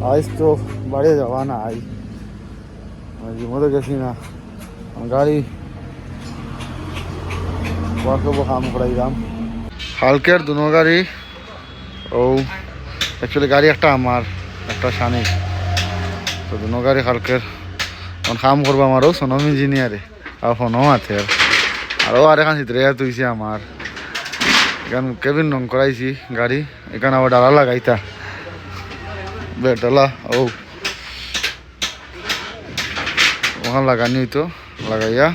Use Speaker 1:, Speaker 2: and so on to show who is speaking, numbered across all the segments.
Speaker 1: আজ তো বাড়ি যাওয়া না আই মতো গেছি না গাড়ি ওয়ার্কশপ কাম করাইলাম হালকের দুনো গাড়ি ও অ্যাকচুয়ালি গাড়ি একটা আমার একটা সানি তো দুনো গাড়ি হালকের এখন কাম করবো আমারও সোনম ইঞ্জিনিয়ারে আর ফোনও আছে আরও আর এখান চিত্রে তুইছে আমার এখান কেবিন রং করাইছি গাড়ি এখানে আবার ডালা লাগাইতা বেডালা ও ওখানে লাগানি হইতো লাগাইয়া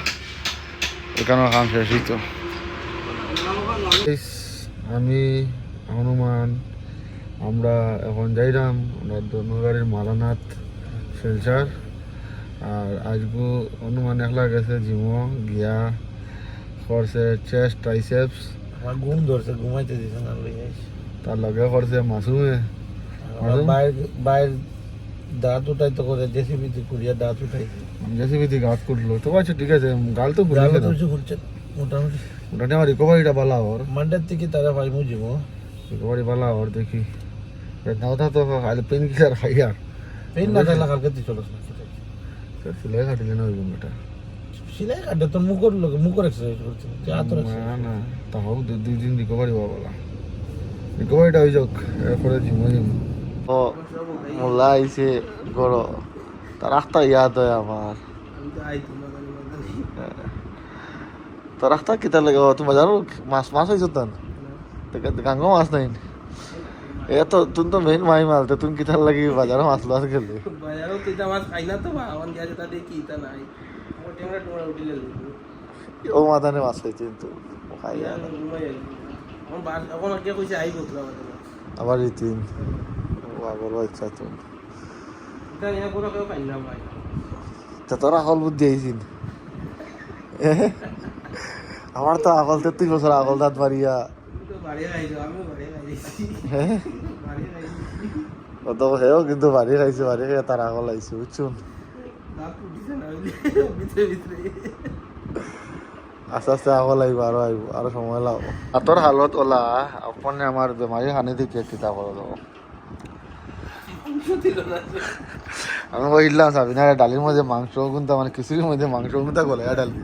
Speaker 1: এখানেও কাম শেষ হইতো আমি হনুমান আমরা এখন যাইলাম ধনুগাড়ির মালানাথ শিলচর আর আজকে হনুমান একলা গেছে জিমো গিয়া করছে চেস্ট ট্রাইসেপস
Speaker 2: আমার ঘুম ধরছে ঘুমাইতে দিছে না
Speaker 1: তার লগে করছে মাসুমে
Speaker 2: বাইর দাঁত উঠাই তো করে জেসিবি কুড়িয়া দাঁত উঠাইছে
Speaker 1: জেসিবি দিয়ে গাছ করলো তো আচ্ছা ঠিক আছে গাল তো
Speaker 2: ঘুরছে মোটামুটি
Speaker 1: ওটা আমার রিকভারিটা ভালো ওর
Speaker 2: মান্ডের থেকে তারা ভাই মুজিবো
Speaker 1: রিকভারি ভালো ওর দেখি নাওতা তো খালি পেন কিলার খাই আর
Speaker 2: পেন না খাইলা কালকে তুই চলো না
Speaker 1: সিলাই কাটিলে না ওই এটা
Speaker 2: সিলাই কাটে তোর মুখের এক্সারসাইজ করছে
Speaker 1: না না তাও দুই দিন রিকভারি হওয়া বলা রিকভারিটা হয়ে যাক এরপরে জিমো ও মোল্লা আইসে গড় তার রাস্তা ইয়াদ হয় আমার তো রাস্তা কিতা লাগে তুমি বাজারও মাছ মাছ হয়েছ তান গাঙ্গো মাছ নাই এ তো তুমি তো মেইন মাই মালতে তুমি কিতার লাগি বাজারও মাছ লওয়া গেলে
Speaker 3: বাজারও তুই তো মাছ খাই না তো বা আমার গেছে তাতে কি তা নাই আমার টেমরা টোমরা উঠিলে
Speaker 1: ও মাদানে মাছ হয়েছে কিন্তু খাই না
Speaker 3: আমার বাস এখন কে কইছে আইব তোরা
Speaker 1: আবার রীতিন ও আবার ইচ্ছা তো
Speaker 3: এটা নিয়ে পুরো কেউ খাই না ভাই
Speaker 1: তা তোরা হল বুদ্ধি আইছিন আমার তো আগল 33 বছর আগল দাঁত বাড়িয়া
Speaker 3: বাড়ি খাইছো আমিও বাড়ি খাইছি বাড়ি খাইছি
Speaker 1: ও তো হেও কিন্তু বাড়ি খাইছে বাড়ি খেয়ে তার আগল আইছে বুঝছুন
Speaker 3: দাঁত উঠিছে না ভিতরে ভিতরে
Speaker 1: আস্তে আস্তে আগল আইব আরো সময় লাগবো হাতর হালত ওলা আপনি আমার বেমারি হানি দিকে কিতা করে দেবো আমি বললাম সাবিনা ডালির মধ্যে মাংস গুনতা মানে খিচুড়ির মধ্যে মাংস গুনতা গলাইয়া ডালি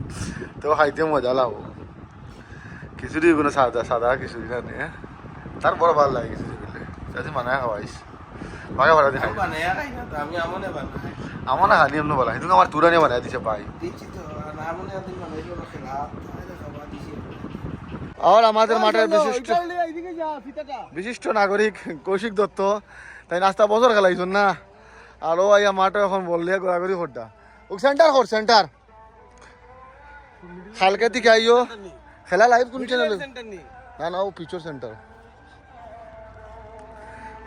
Speaker 1: তো খাইতে মজা লাগবো খিচুড়ি কোনো সাদা সাদা খিচুড়ি না নিয়ে তার বড় ভালো লাগে খিচুড়ি বললে যাতে মানায় খাওয়াইস ভাগে ভাড়া দিয়ে
Speaker 3: বানায়া খাই না আমি আমনে বানাই
Speaker 1: আমার না হানি এমনি বলা কিন্তু আমার তুরানি বানায় দিছে ভাই
Speaker 3: দিচ্ছি তো আর আমনে আদি বানাইলো না খেলা খাওয়া দিছি
Speaker 1: আর আমাদের মাঠের বিশিষ্ট নাগরিক কৌশিক দত্ত তাই নাস্তা বছর খেলাইছুন না আর ও আইয়া মাঠে এখন বললে গোড়াগড়ি খোরটা ও সেন্টার খোর সেন্টার কালকে থেকে আইও খেলা লাইভ কোন চ্যানেলে না না ও পিচর সেন্টার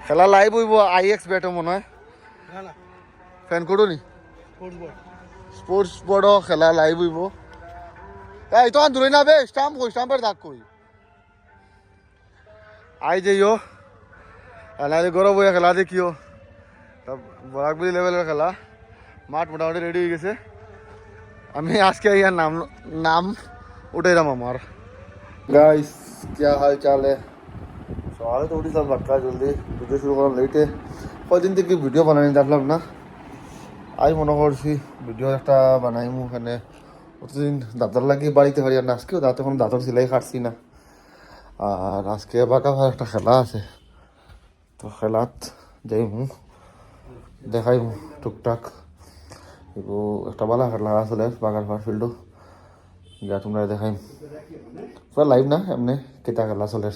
Speaker 1: খেলা লাইভ হইব আইএক্স ব্যাটে মনে হয় ফ্যান কোডও নি স্পোর্টস বোর্ডও খেলা লাইভ হইব এই তো দূরে না বে স্টাম্পের দাগ কই আই যাইও নাহলে গরম হয়ে খেলা দেখিও বরাকবুলি লেভেলের খেলা মাঠ মোটামুটি রেডি হয়ে গেছে আমি আজকে ইয়ার নাম উঠাইলাম আমার গাইস क्या हाल चाल है सवाल तो उठी सब बक्का जल्दी वीडियो शुरू करा लेट है কদিন থেকে ভিডিও বানাই দেখলাম না আজ মনে করছি ভিডিও একটা বানাইমু ওখানে প্রতিদিন দাঁতর লাগিয়ে বাড়িতে পারি আর না আজকেও দাঁত এখন দাঁতর সেলাই কাটছি না আর আজকে বাঁকা ভাই একটা খেলা আছে তো খেলাত যাইমু দেখাইমু টুকটাক এগো একটা ভালো খেলা আসলে বাগার ফার ফিল্ডও যা তোমরা দেখাইম পুরো লাইভ না এমনি কেটা খেলা চলে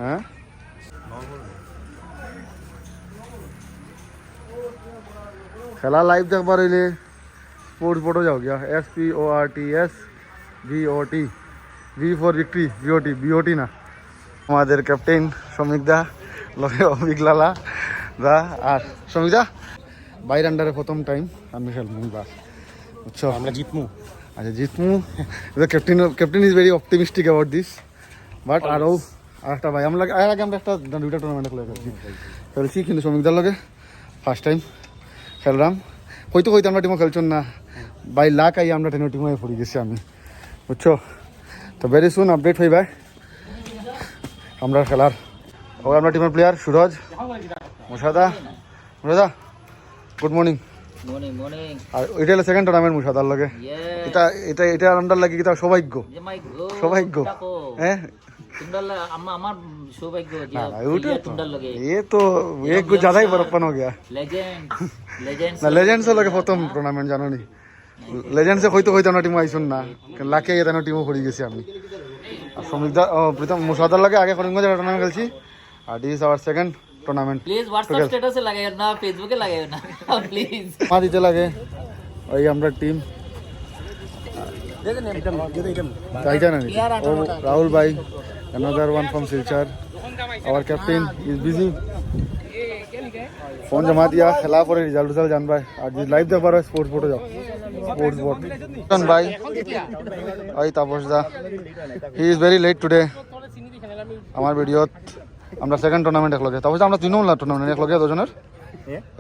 Speaker 1: হ্যাঁ খেলা লাইভ দেখবার হইলে স্পোর্টস বোর্ডও যাও গিয়া SPORTS V for victory BOT না আমাদের ক্যাপ্টেন শ্রমিক দা লগে অভিক লালা দা আর শ্রমিক দা বাইর আন্ডারে প্রথম টাইম আমি খেলবো বাস বুঝছো আমরা জিতমু আচ্ছা জিতমু captain is very optimistic about this but আরও আরেকটা ভাই আমরা এর আগে আমরা একটা দুইটা টুর্নামেন্ট খেলছি কিন্তু শ্রমিকদার লগে ফার্স্ট টাইম খেললাম হয়তো আমরা টিমও খেলছেন না বাই লাখ আই আমরা টেনের টিমে পড়ে গেছি আমি বুঝছো তো ভেরি সুন আপডেট হইবা আমরা খেলার ওই আমরা টিমের প্লেয়ার সুরজ মুসাদা গুড মর্নিং
Speaker 4: Morning, morning.
Speaker 1: আর এটা হলো সেকেন্ড টুর্নামেন্ট মুসাদার লগে
Speaker 4: Yeah.
Speaker 1: এটা আন্ডার লাগে কিতা সৌভাগ্য
Speaker 4: যে মাই গো
Speaker 1: সৌভাগ্য হ্যাঁ
Speaker 4: তুন্ডাল আমার সৌভাগ্য যে
Speaker 1: না, ওটা তো
Speaker 4: তুন্ডাল লগে
Speaker 1: ये तो एक कुछ ज्यादा ही बड़प्पन हो गया
Speaker 4: লেজেন্ড
Speaker 1: না লেজেন্ডস লগে প্রথম টুর্নামেন্ট জানো নি লেজেন্ডসে হইতে আমরা টিম আইছুন না লাকে এটা টিমও পড়ে গেছি আমি আর শ্রমিকদা প্রথম মুসাদার লাগে আগে করিমগঞ্জ টুর্নামেন্ট খেলছি আর this is our second tournament
Speaker 4: please WhatsApp স্ট্যাটাসে লাগাইও না ফেসবুকে লাগাইও না প্লিজ
Speaker 1: মা দিতে লাগে ওই আমরা টিম চাইটা না ও রাহুল ভাই another one from Silchar our captain is busy phone জমা দিয়া খেলা পরে রেজাল্ট জানবা আর যদি লাইভ দেখবার হয় স্পোর্টস বোর্ডে যাও স্পোর্টস বোর্ড ভাই ওই তাপস দা he is very late today আমার ভিডিওত আমরা সেকেন্ড টুর্নামেন্ট একলগে তাপস আমরা দুই নম্বর টুর্নামেন্ট একলগে দুজনের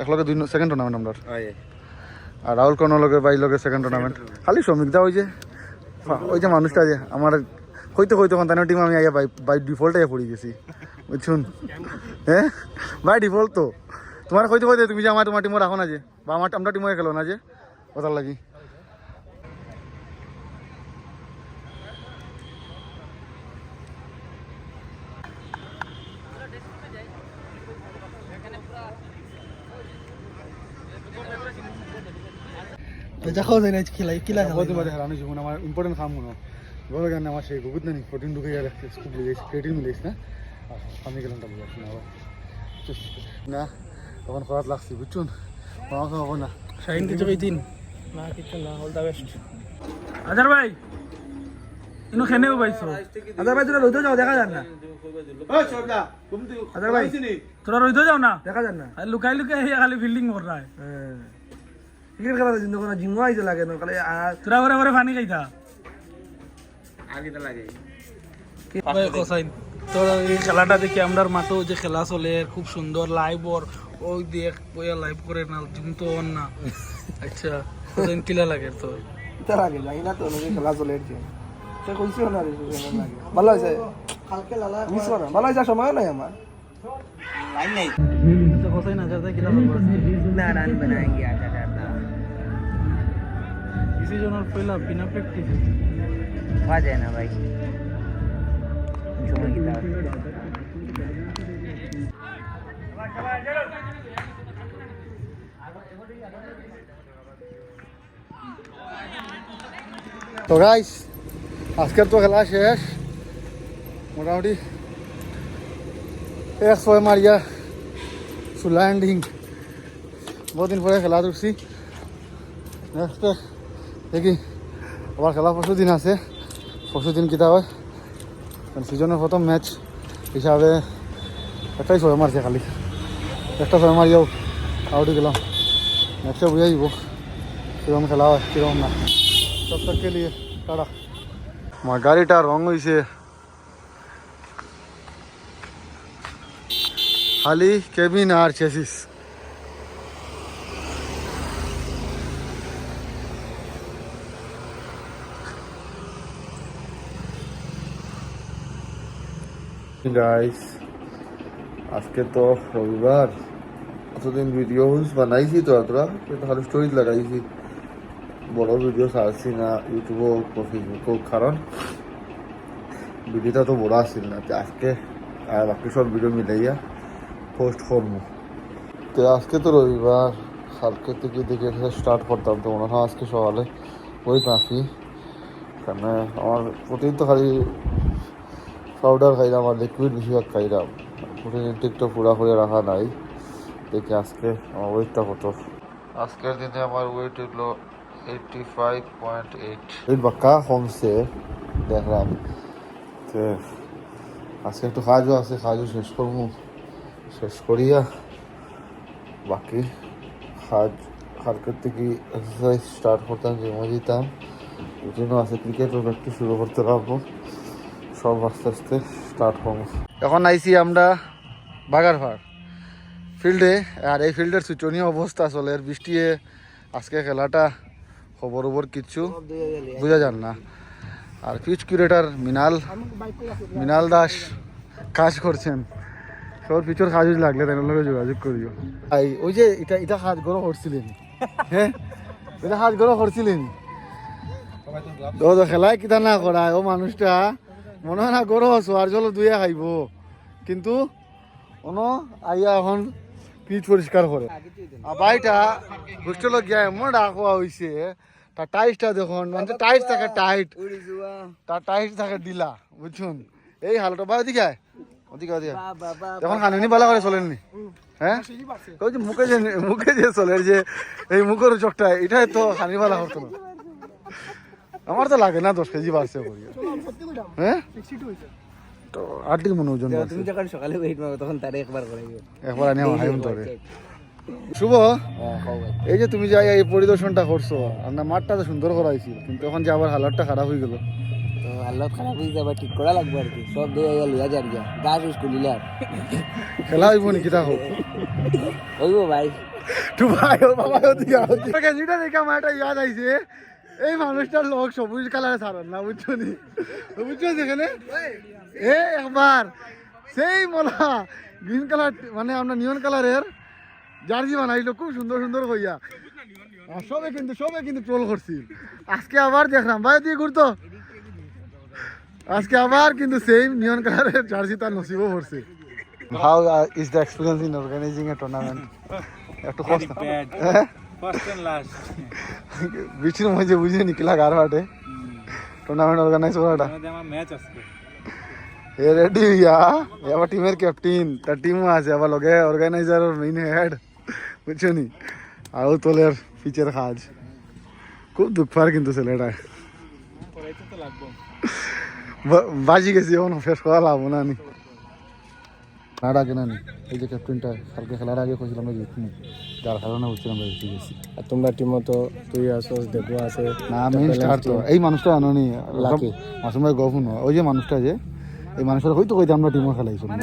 Speaker 1: একলগে দুই সেকেন্ড টুর্নামেন্ট আমরা আর রাহুল কর্ণর লগে বাই লগে সেকেন্ড টুর্নামেন্ট খালি শ্রমিক দা ওই যে মানুষটা যে আমার হইতে তার টিম আমি আইয়া বাই ডিফল্ট আইয়া পড়ে গেছি বুঝছুন হ্যাঁ বাই ডিফল্ট তো তোমার হইতে তুমি যে তোমার টিমও রাখো না যে বা আমরা টিমও খেলো না যে কথার লাগি
Speaker 3: দেখো যায় না কিলা
Speaker 1: হারানো জীবন আমার ইম্পর্টেন্ট কাম মনে বড় গান আমার সেই গুগুত না প্রোটিন ঢুকে গেলে স্কুপ লেগেছে ক্রিয়েটিন মিলেছ না আমি গেলাম তাহলে না তখন খরাত লাগছি বুঝছুন পড়াশোনা হবো না
Speaker 3: শাইন কিছু কইতিন না কিছু না অল দা বেস্ট আজার ভাই ইনো খেনেও পাইছো আজার ভাই তোরা রইতে যাও দেখা যায় না আজার ভাই তোরা রইতে যাও না দেখা যায় না আর লুকাই খালি ফিল্ডিং কর রা ক্রিকেট খেলা জিন্দো কোন জিঙ্গো আইতে লাগে না খালি তোরা করে পানি খাইতা তোর এই খেলাটা দেখি আমরা মাঠেও যে খেলা চলে খুব সুন্দর লাইভ ওর ওই দেখ বইয়া লাইভ করে না জিম তো অন না আচ্ছা তোর কিলা লাগে তোর
Speaker 5: লাগে জানি না তো খেলা চলে সে কইছিও না রে লাগে ভালো হয়েছে কালকে লালা মিস করো ভালো হয়েছে সময় নাই আমার লাইন নাই
Speaker 3: তো কোথায় না যাতে কিলা চলবে
Speaker 5: না রান বানাएंगे आजा जाता
Speaker 3: इसी জনের পয়লা বিনা প্র্যাকটিস
Speaker 5: आ जाए ना भाई সময় কি দাও
Speaker 1: তো গাইস আজকের তো খেলা শেষ মোটামুটি 100 মারিয়া সুল্যান্ডিং বহুদিন পরে খেলা ধরছি নেক্সট দেখি আবার খেলা পরশু দিন আছে পরশু দিন কিতা হয় কারণ সিজনের প্রথম ম্যাচ হিসাবে একটাই 6 মারছে খালি একটা 6 মারিয়াও আউটে গেলাম নেক্সটে বুঝে যাইব কিরকম খেলা হয় কিরকম না তব তক কে লিয়ে টাটা আমার গাড়িটা রং হয়েছে খালি কেবিন আর চেসিস গাইস আজকে তো রবিবার এতদিন ভিডিওস বানাইছি তো তোরা খালি স্টোরিজ লাগাইছি বড় ভিডিও ছাড়ছি না ইউটিউব ও ফেসবুকও কারণ ভিডিওটা তো বড় আসছিল না আজকে আর বাকি সব ভিডিও মিলাইয়া পোস্ট করবো তো আজকে তো রবিবার কালকে থেকে দেখে স্টার্ট করতাম তো মনে হয় আজকে সকালে ওই কাঁচি কারণ আমার প্রতিদিন তো খালি পাউডার খাইলাম আর লিকুইড বেশিরভাগ খাইলাম প্রতিদিন ঠিকটা পুরা করে রাখা নাই দেখি আজকে আমার ওয়েটটা কত আজকের দিনে আমার ওয়েট হলো 85.8 বাক্কা কমছে দেখলাম তো আজকে একটু কাজও আছে কাজও শেষ করবো শেষ করিয়া বাকি কালকের থেকে এক্সারসাইজ স্টার্ট করতাম জিমে যেতাম রুটিনও আছে ক্রিকেটও প্র্যাকটিস শুরু করতে পারবো সব আস্তে আস্তে স্টার্ট করবো এখন আইসি আমরা বাগারপাড় ফিল্ডে আর এই ফিল্ডের শোচনীয় অবস্থা চলে বৃষ্টি আজকে খেলাটা খবর কিচ্ছু বোঝা যান না আর পিচ কিউরেটার মৃণাল দাস কাজ করছেন সব পিছর কাজ লাগলে তাই লগে যোগাযোগ করিও ওই যে এটা এটা কাজ গরো করছিলেন হ্যাঁ এটা কাজ গরো করছিলেন তো খেলায় কিতা না করায় ও মানুষটা মনে হয় না গরো আর জল দুয়ে খাইব কিন্তু ono আইয়া এখন পিচ পরিষ্কার করে আর বাড়িটা হোস্টেলে গিয়া এমন ডাকা হয়েছে তার টাইসটা দেখুন মানে টাইস থাকে টাইট তার টাইস থাকে ডিলা বুঝছুন এই হালটা বা ওদিকে ওদিকে ওদিকে এখন খানি বালা করে চলেননি হ্যাঁ ওই যে মুখে যে চলে যে এই মুখের চোখটা এটাই তো খানি বালা করতো না আমার তো লাগে না 10 কেজি বাড়ছে করি হ্যাঁ তো আটটি মনে ওজন
Speaker 5: তুমি যখন সকালে ওয়েট মারো তখন তারে একবার করাইবে
Speaker 1: একবার আনি হাইম তোরে শুভ এই যে তুমি যাই এই পরিদর্শনটা করছো আপনার মাঠটা তো সুন্দর করাইছি কিন্তু এখন যে আবার হালাতটা খারাপ হয়ে গেল
Speaker 5: তো আল্লাহ খারাপ হয়ে যাবে ঠিক করা লাগবে আর কি সব দিয়ে লিয়া যার গিয়া গাছ স্কুল আর
Speaker 1: খেলা হইব নাকি তা হোক
Speaker 5: হইব ভাই
Speaker 1: তো ভাই ও বাবা ওদিকে ওদিকে যেটা দেখে আমার একটা ইয়াদ আইছে এই মানুষটার লোক সবুজ কালারে ছাড়েন না বুঝছো নি বুঝছো যেখানে এ একবার সেই মোলা গ্রিন কালার মানে আমরা নিয়ন কালারের জার্সি বানাইলো খুব সুন্দর সুন্দর কইয়া আর সবে কিন্তু ট্রোল করছিল আজকে আবার দেখলাম ভাই দিয়ে ঘুরতো আজকে আবার কিন্তু সেম নিয়ন কালারের জার্সি তার নসিবও পড়ছে how is the experience in organising a tournament একটু কষ্ট
Speaker 2: ফার্স্ট এন্ড লাস্ট
Speaker 1: বিচির মধ্যে বুঝে নিকলা গার বাটে টুর্নামেন্ট অর্গানাইজ করাটা
Speaker 2: আমার ম্যাচ আজকে
Speaker 1: এ রেডি হইয়া এবার টিমের ক্যাপ্টেন তার টিমও আছে আবার লগে অর্গানাইজার মেইন হেড বুঝছো নি আর তোলের ফিচার কাজ খুব দুঃখ পার কিন্তু ছেলেটা বাজি গেছি এখন ফেস করা লাভ না নি নাড়া কেনা নি এই যে ক্যাপ্টেনটা কালকে খেলার আগে কইছিলাম আমরা জিতনি যার কারণে বুঝছিলাম আমরা জিতে গেছি
Speaker 5: আর তোমরা টিমও তো তুই আসো দেখো আছে
Speaker 1: না মেইন স্টার তো এই মানুষটা জানো নি মাসুম ভাই গফুন ওই যে মানুষটা যে এই মানুষের হয়তো কইতে আমরা টিমও খেলাইছো না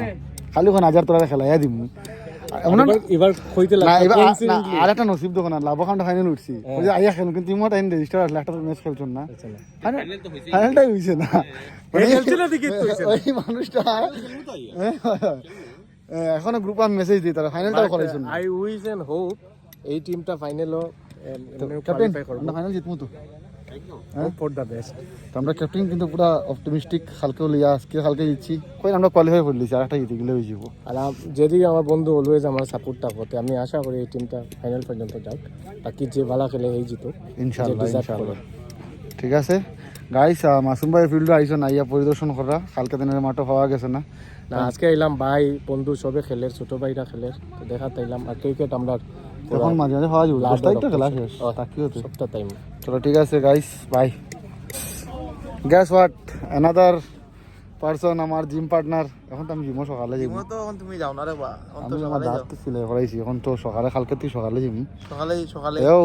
Speaker 1: খালি ওখানে হাজার তোরা খেলাইয়া দিমু
Speaker 5: এবার কইতে
Speaker 1: না এবার আর একটা নসিব দোকান লাভখান্ড ফাইনাল উঠছি ওই যে আইয়া খেলুন কিন্তু টিমও টাইম রেজিস্টার আসলে একটা ম্যাচ খেলছুন না ফাইনালটাই হইছে না ওই মানুষটা এখনো গ্রুপ আর মেসেজ দিই তারা ফাইনালটাও করাইছেন
Speaker 5: আই উইশ এন্ড হোপ এই টিমটা ফাইনালও
Speaker 1: ক্যাপ্টেন আমরা ফাইনাল জিতমু তো
Speaker 5: ফর দ্য বেস্ট
Speaker 1: আমরা ক্যাপ্টেন কিন্তু পুরা অপটিমিস্টিক কালকেও লিয়া আজকে কালকে জিতছি কই আমরা কোয়ালিফাই করে লিছি আর একটা জিতে গেলে হয়ে যাব
Speaker 5: আর যদি আমার বন্ধু অলওয়েজ আমার সাপোর্টটা করতে আমি আশা করি এই টিমটা ফাইনাল পর্যন্ত যাক বাকি যে ভালো খেলে এই জিতো
Speaker 1: ইনশাআল্লাহ ঠিক আছে গাইস মাসুম ভাই ফিল্ডে আইছো না ইয়া পরিদর্শন করা কালকে দিনের মাঠও পাওয়া গেছে না
Speaker 5: আজকে এলাম ভাই বন্ধু সবে খেলে ছোট ভাইরা খেলে তো দেখাতে এলাম আর ক্রিকেট আমরা
Speaker 1: তখন মাঝে মাঝে পাওয়া যাবে 10 তারিখ তো খেলা শেষ তাকি হতে
Speaker 5: সপ্তাহ টাইম
Speaker 1: চলো ঠিক আছে guys bye gas what another person আমার জিম পার্টনার এখন তো আমি জিমও সকালে যাবো
Speaker 2: তো এখন তুমি যাও না রে বা
Speaker 1: আমি আমার দাঁত সিলাই করাইছি এখন তো সকালে কালকে তুই সকালে যাবি
Speaker 2: সকালে
Speaker 1: এও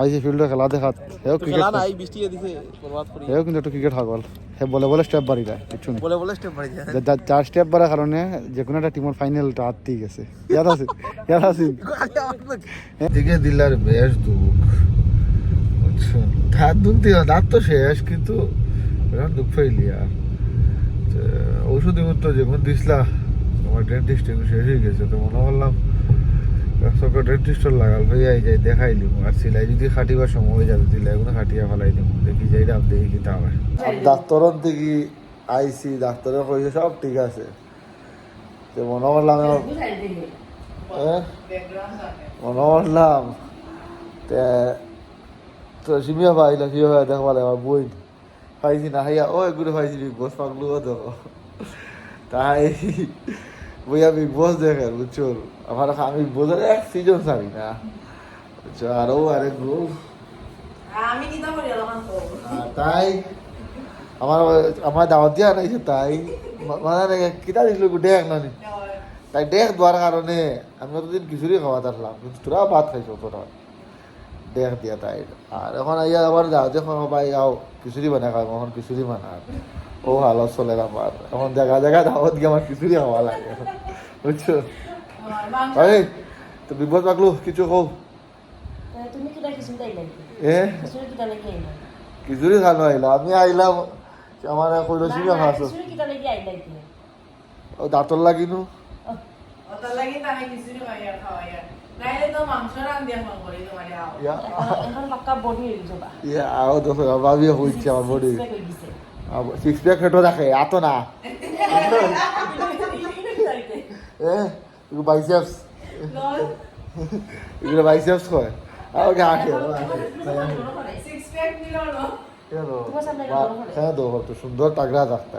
Speaker 1: আইসি ফিল্ডে খেলা দেখাত এও ক্রিকেট
Speaker 2: খেলা নাই বৃষ্টি দিছে বরবাদ করি
Speaker 1: এও কিন্তু একটু ক্রিকেট হাগল হে বলে স্টেপ বাড়ি যায় কিছু নেই
Speaker 2: বলে স্টেপ বাড়ি যায়
Speaker 1: চার স্টেপ বাড়ার কারণে যে কোনো একটা টিমের ফাইনালটা হাততেই গেছে ইয়াদ আছে এদিকে দিলার বেশ দুঃখ আচ্ছা দাঁত তো শেষ কিন্তু দুঃখ পাইলি আর ঔষধি মতো যেমন দিসলা আমার ডেন্টিস্ট শেষ হয়ে গেছে তো মনে করলাম ডেন্টিস্ট লাগাল ভাইয়া যাই দেখাইলি আর সিলাই যদি খাটিবার সময় হয়ে যাবে দিলে এগুলো খাটিয়া ফেলাই দিব দেখি যাই ডাব দেখি কি তা হয় ডাক্তারের দিকে আইসি ডাক্তারে কইছে সব ঠিক আছে তো মনে করলাম তো সিমিয়া পাইলা সিমিয়া ভাই দেখবালে আমার বই পাইছি না হাইয়া ও এগুলো পাইছি বিগ বস পাগলু দেখো তাই বইয়া বিগ বস দেখে বুঝছো আমার আমি বোঝা এক সিজন ছাড়ি না বুঝছো আরো আরেক গ্রুপ তাই আমার দাওয়াত দিয়া নাইছে তাই মানে কিতা দিছিল ডেক নানি তাই ডেক দেওয়ার কারণে আমি অতদিন খিচুড়ি খাওয়া থাকলাম কিন্তু তোরা ভাত খাইছো তোরা ডেক দিয়া তাই আর এখন আইয়া আবার দাওয়াতে ভাই আও খিচুড়ি বানাই খাও এখন খিচুড়ি বানার ও হালত চলে আমার এখন জায়গা দাওয়াত গিয়ে আমার খিচুড়ি খাওয়া লাগে বুঝছো ভাই তো বিপদ পাকলো কিছু কও খিচুড়ি খানো আইলা আমি আইলাম আমার কইলো সিমিয়া খাওয়াছো ও দাঁতর লাগিনু
Speaker 6: ওটার লাগি তো আমি খিচুড়ি খাওয়াই আর নাইলে তো মাংস রান্ধিয়া ফোন করি তোমার আও
Speaker 1: ইয়া
Speaker 7: এখন পাক্কা বডি হয়ে গেছে বা
Speaker 1: ইয়া আও তো ভাবি হইছে আমার বডি
Speaker 7: হয়ে গেছে
Speaker 1: সিক্স প্যাক হেটো রাখে এত না বাইসেপস এগুলো বাইসেপস কয় আও গা আটে
Speaker 6: সিক্স প্যাক নিল না
Speaker 1: হ্যাঁ দো তো সুন্দর তাগড়া রাখতা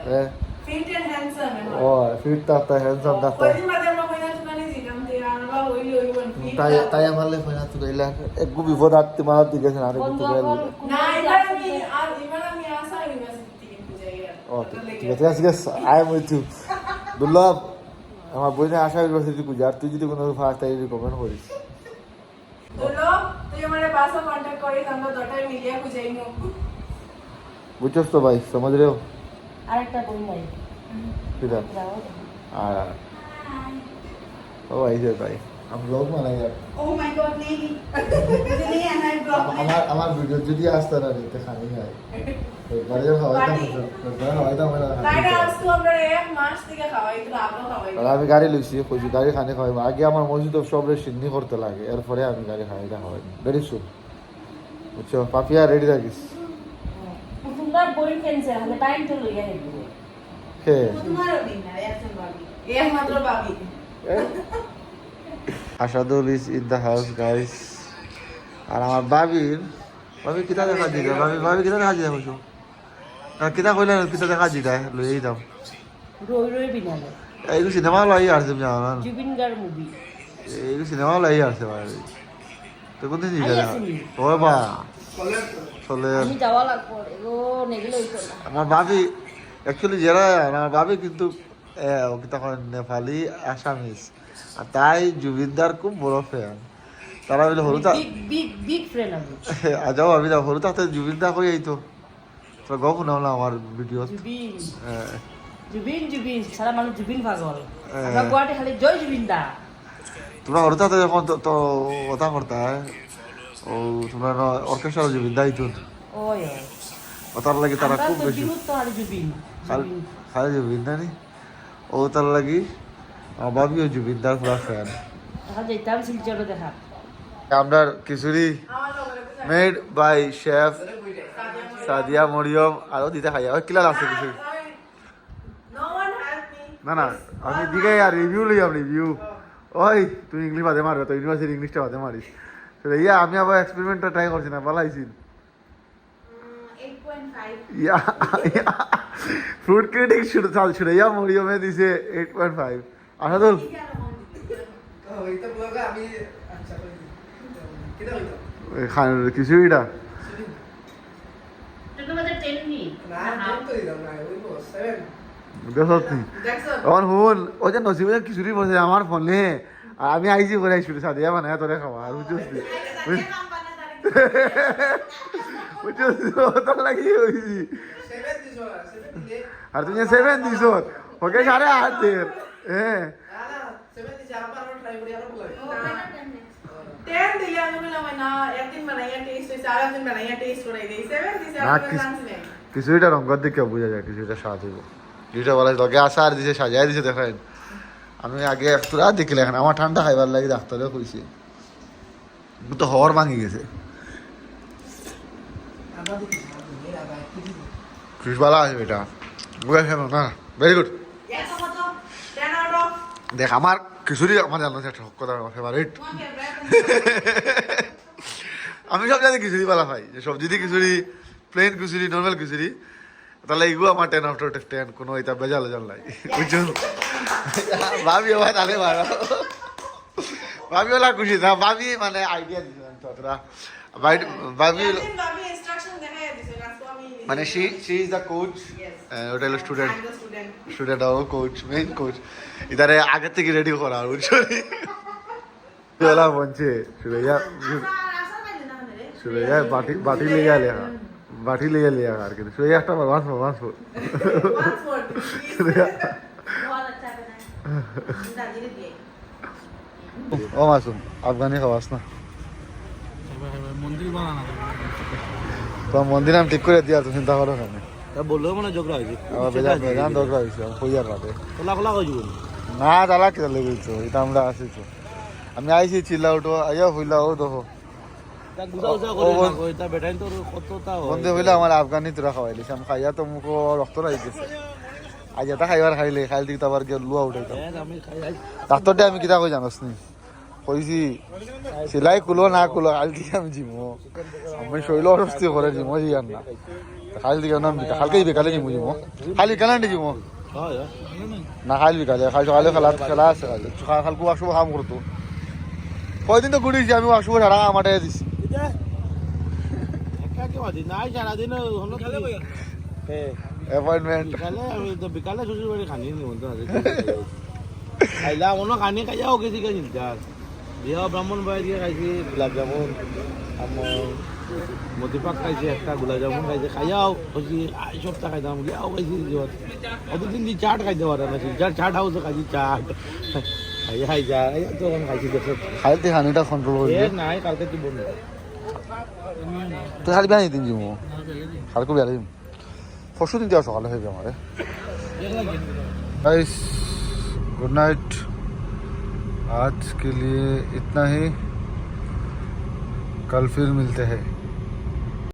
Speaker 1: হ্যাঁ
Speaker 6: ফিট এন্ড হ্যান্ডসাম
Speaker 1: ও ফিট থাকতা হ্যান্ডসাম থাকতা
Speaker 6: ওই দিন বাদে আমরা কইনা শুনানি জিগাম তে আনবা হইলি হইবন ফিট
Speaker 1: তাই তাই আমার লে ফেনা তো গইলা একটু বিপদ আত্তি মারাত দিগেছেন আরে কিন্তু গেল
Speaker 6: না এবার আমি আসা ইউনিভার্সিটি থেকে বুঝাই আর
Speaker 1: ও ঠিক আছে ঠিক আছে আই এম উইথ ইউ দুর্লভ আমার বইনে আশা ইউনিভার্সিটি পূজা তুই যদি কোনো ফার্স্ট টাইম রিকমেন্ড করিস
Speaker 6: বলো তুই আমারে বাসা কন্টাক্ট করিস আমরা দটাই মিলিয়া বুঝাইমু
Speaker 1: বুঝছস তো ভাই समझ रहे हो
Speaker 7: আরেকটা বই নাই
Speaker 1: किधर আর ও আইছে ভাই हम लोग माना यार
Speaker 6: ও মাই গড নেই मुझे नहीं आना है ब्लॉग में
Speaker 1: আমার ভিডিও যদি আসতে না রেতে খানি হয় একবারে খাওয়াইতাম একবারে খাওয়াইতাম
Speaker 6: তাই না আজ তো আমরা এক মাস থেকে খাওয়াই তো আমরা খাওয়াই
Speaker 1: আর আমি গাড়ি লইছি কইছি গাড়ি খানে খাওয়াইব আগে আমার মসজিদ সবরে সিন্নি করতে লাগে এরপরে আমি গাড়ি খাইটা খাওয়াই ভেরি সুন বুঝছো পাপিয়া রেডি থাকিস
Speaker 7: তোমরা বই ফেনছে হলে টাইম তো লইয়া হেবো
Speaker 1: হে
Speaker 6: তোমারও দিন না একজন ভাবি একমাত্র ভাবি
Speaker 1: Ashadul is in the house guys আর আমার ভাবি কিতা দেখা দিতে ভাবি কিতা দেখা দিতে কইছো আর কিতা কইলা কিতা দেখা দিতে লই যাও
Speaker 7: রই রই বিনালে
Speaker 1: এই সিনেমা লই আসছে জানান
Speaker 7: জুবিন গার মুভি
Speaker 1: এই সিনেমা লই আসছে ভাই তো কোন দিন
Speaker 7: আই
Speaker 1: যা
Speaker 7: আসেনি।
Speaker 1: ও বা চলে
Speaker 7: আমি যাওয়া লাগবো এগো নেগেলে হইতো না
Speaker 1: আমার ভাবি অ্যাকচুয়ালি যারা আমার ভাবি কিন্তু কিতা কয় নেপালি আসামিস আর তাই জুবিনদার খুব বড় ফ্যান তারা বলে হলুতা
Speaker 7: বিগ বিগ বিগ ফ্রেন্ড আমি
Speaker 1: আজাও আমি যাও হলুতা তো জুবিনদা কই আইতো তো গপ না আমার ভিডিও
Speaker 7: জুবিন জুবিন জুবিন সারা মানুষ জুবিন পাগল আমরা গুয়াহাটি খালি জয় জুবিন দা
Speaker 1: তোমরা হলুতা তো যখন তো কথা করতা ও তোমরা অর্কেস্ট্রা জুবিনদা আইতো
Speaker 7: ওই
Speaker 1: ওটার লাগি তারা
Speaker 7: আমরা
Speaker 1: খুব
Speaker 7: তো
Speaker 1: বেশি
Speaker 7: বিনুত তো আর জুবিন জুবিন
Speaker 1: খালি জুবিনদা নি ও তার লাগি আমার ভাবিও জুবিনদার পুরা ফ্যান
Speaker 7: এখন যাইতাম শিলচরে দেখা
Speaker 1: আমরা khichdi made by chef Sadia Mariam আরো দিতে খাইয়া ওই কিলা লাগছে khichdi
Speaker 6: no one help me
Speaker 1: না না আমি দিকে আর রিভিউ লইয়াম রিভিউ ওই তুই ইংলিশ বাদে মারবে তো ইউনিভার্সিটি ইংলিশটা বাদে মারিস তো ইয়া আমি আবার এক্সপেরিমেন্টটা ট্রাই করছি না ভালো আইছি
Speaker 6: 8.5
Speaker 1: ইয়া ফ্রুট ক্রিটিক শুনে ইয়া মরিয়মে দিছে 8.5 আসাদুল
Speaker 5: হইতো ব্লগে আমি আচ্ছা কই কিটা হইতো
Speaker 1: খিচুড়িটা
Speaker 7: তোর মধ্যে 10 নি
Speaker 5: না আমি তো দিলাম না হইবো 7
Speaker 1: দেখছি
Speaker 6: দেখছো
Speaker 1: এখন শুন ও যে নসিবে খিচুড়ি বসে আমার ফোনে আর আমি আইছি করে আইসি সাদিয়া মানে তোরে খাওয়া আর বুঝছি বুঝছি তোর লাগি হইছি
Speaker 5: 7 দিছো 7 দিলে
Speaker 1: আর তুমি 7 দিছ ওকে 8.5 দে হ্যাঁ
Speaker 5: না না 7 দিছে আবার ট্রাই করি আরো বলাই
Speaker 6: 10 দিলে আমি বললাম না একদিন বানাইয়া টেস্ট হইছে আর একদিন বানাইয়া টেস্ট করাই দেই 7 দিছে
Speaker 1: না,
Speaker 6: আর
Speaker 1: কিস-
Speaker 6: চান্স নেই
Speaker 1: খিচুড়িটা রঙের দিকে বোঝা যায় খিচুড়িটা স্বাদ হইব দুইটা বলা লগে আসা আর দিছে সাজাই দিছে দেখেন আমি আগে তোরা দেখলে এখন আমার ঠান্ডা খাইবার লাগি ডাক্তারে কইছি তো হওয়ার ভাঙি গেছে
Speaker 5: আবার দিছি এর আবার
Speaker 1: খিচবালা আছে এটা বুঝা গেল না ভেরি গুড
Speaker 6: একশো কত 10 আউট অফ
Speaker 1: দেখ আমার খিচুড়ি আমার জানো সেটা কথা আমার ফেভারিট আমি সব জানি খিচুড়ি পালা ভাই যে সবজি দিয়ে খিচুড়ি প্লেন খিচুড়ি নর্মাল খিচুড়ি তাহলে এগুলো আমার 10 আউট অফ 10 কোনো এটা বেজাল নাই বুঝছো ভাবি ভাই তাহলে ভালো ভাবি ওলা খুশি না ভাবি মানে আইডিয়া দিছিলাম তো তোরা ভাবি
Speaker 6: একদিন ভাবি ইনস্ট্রাকশন দেখাইয়া দিছে আজকে আমি
Speaker 1: মানে she is the coach ওটা হলো student
Speaker 6: I'm the student
Speaker 1: student আর কোচ মেইন কোচ ইদারে আগে থেকে রেডি করা বুঝছো তোলা বলছে সুরাইয়া সুরাইয়া বাটি লিয়া লিয়া বাটি লিয়া আর কি সুরাইয়া একটা বার ওয়ান্স
Speaker 6: once more
Speaker 1: সুরাইয়া
Speaker 7: ওয়ালা চাবে না
Speaker 6: দাদিরে দিয়ে
Speaker 1: ও মাসুম আফগানি খাওয়াস না
Speaker 3: মন্দির বানানো
Speaker 1: তো মন্দির আমি ঠিক করে দিয়া তো চিন্তা করো কেন
Speaker 2: তা বললেও মানে ঝগড়া হয়েছে
Speaker 1: বেজান দরকার হয়েছে কইয়ার রাতে
Speaker 2: খোলা খোলা হয়ে যাবো
Speaker 1: না তালা কে লেগেছো এটা আমরা আসিছো আমি আইছি চিল্লা উঠো আইয়া হইলা ও দেখো
Speaker 2: তা গুজা গুজা করে না কই তা বেটাই তোর কতটা
Speaker 1: বন্ধে হইলে আমার আফগানি তোরা খাওয়াইলিস আমি খাইয়া তো মুখ রক্ত রাইতেছে আজ এটা খাইবার খাইলে খাইল দিকে আবার গিয়ে লুয়া উঠাইতাম
Speaker 2: আমি খাই আই
Speaker 1: ডাক্তারটা আমি কিতা কই জানোস নি কইছি সেলাই কুলো না কুলো কাল দিকে আমি জিমো আমি শৈল অস্তি করে জিমো জিয়ার না কাল দিকে নাম বিকা কালকে বিকালে জিমো জিমো খালি কালান্ডে জিমো
Speaker 2: হয়
Speaker 1: না খালি বিকালে খালি সকালে খেলা আছে খালি খালকু আসবো কাম করতো কয়দিন তো ঘুরিয়েছি আমি আসবো সারা আমাটে দিছি
Speaker 2: একা কি বাদি নাই সারা দিন হলো হ্যাঁ
Speaker 1: অ্যাপয়েন্টমেন্ট
Speaker 2: বিকালে আমি তো বিকালে শ্বশুর বাড়ি খানি নি বলতো খাইলা মনে খানি খাইয়াও গেছি কে চিন্তা বিয়া ব্রাহ্মণ বাড়ি দিয়ে খাইছি গোলাপ জামুন আমার মতিপাক খাইছে একটা গোলাপ জামুন খাইছে খাইয়াও হচ্ছে এই সপ্তাহ খাইতাম গিয়াও খাইছি অতদিন দিয়ে চাট খাইতে পারে না যার চাট হাউসে খাইছি চাট খাই যায় তো খাইছি দেখো
Speaker 1: খাইতে হানিটা কন্ট্রোল করবি
Speaker 2: নাই কালকে কি বন্ধ
Speaker 1: তুই খালি বেড়াই দিন জিমো কালকে বেড়াই দিন পরশু দিন যাওয়া সকালে হয়ে যাবে আমার गाइस गुड नाइट आज के लिए इतना ही कल फिर मिलते हैं